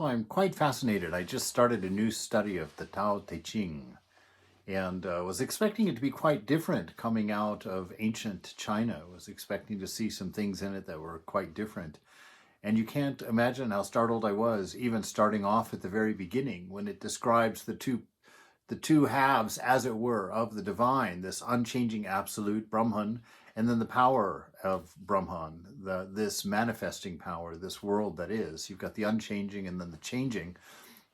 So I'm quite fascinated. I just started a new study of the Tao Te Ching and was expecting it to be quite different coming out of ancient China. Was expecting to see some things in it that were quite different. And you can't imagine how startled I was, even starting off at the very beginning when it describes the two halves, as it were, of the divine, this unchanging absolute Brahman, and then the power of Brahman, this manifesting power, this world that is. You've got the unchanging and then the changing,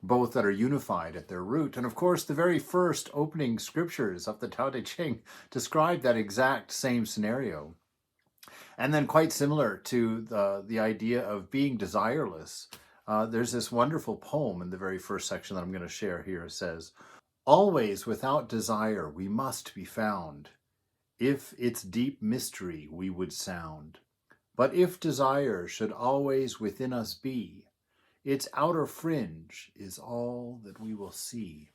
both that are unified at their root. And of course, the very first opening scriptures of the Tao Te Ching describe that exact same scenario. And then, quite similar to the idea of being desireless, there's this wonderful poem in the very first section that I'm going to share here. It says, "Always without desire we must be found, if its deep mystery we would sound. But if desire should always within us be, its outer fringe is all that we will see."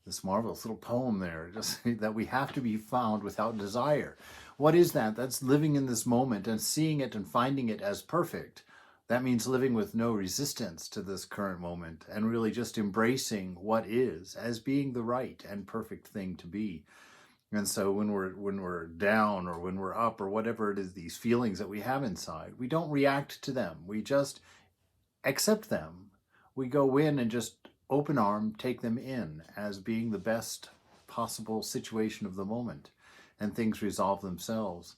This marvelous little poem there, just that we have to be found without desire. What is that? That's living in this moment and seeing it and finding it as perfect. That means living with no resistance to this current moment and really just embracing what is as being the right and perfect thing to be. And so when we're down or when we're up or whatever it is, these feelings that we have inside, we don't react to them. We just accept them. We go in and just open arm take them in as being the best possible situation of the moment, and things resolve themselves.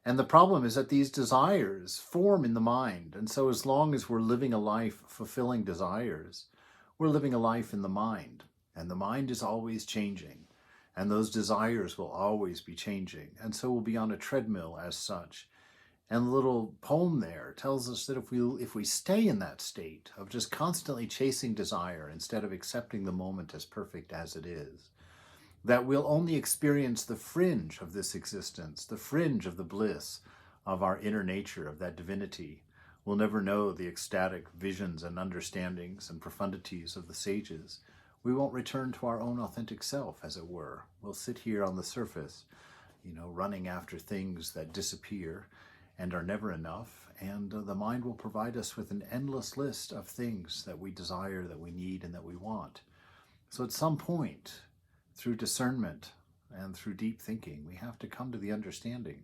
And the problem is that these desires form in the mind. And so as long as we're living a life fulfilling desires, we're living a life in the mind. And the mind is always changing. And those desires will always be changing. And so we'll be on a treadmill as such. And the little poem there tells us that if we stay in that state of just constantly chasing desire instead of accepting the moment as perfect as it is, that we'll only experience the fringe of this existence, the fringe of the bliss of our inner nature, of that divinity. We'll never know the ecstatic visions and understandings and profundities of the sages. We won't return to our own authentic self, as it were. We'll sit here on the surface, running after things that disappear and are never enough, and the mind will provide us with an endless list of things that we desire, that we need, and that we want. So at some point, through discernment and through deep thinking, we have to come to the understanding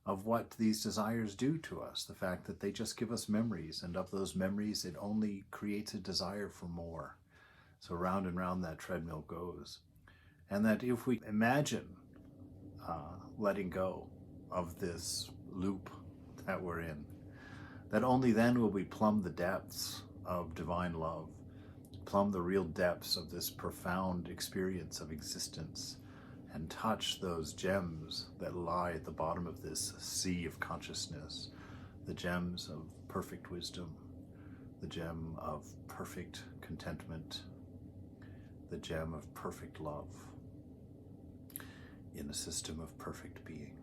of what these desires do to us, the fact that they just give us memories, and of those memories, it only creates a desire for more. So round and round that treadmill goes. And that if we imagine letting go of this loop that we're in, that only then will we plumb the depths of divine love, plumb the real depths of this profound experience of existence, and touch those gems that lie at the bottom of this sea of consciousness, the gems of perfect wisdom, the gem of perfect contentment, the gem of perfect love in a system of perfect being.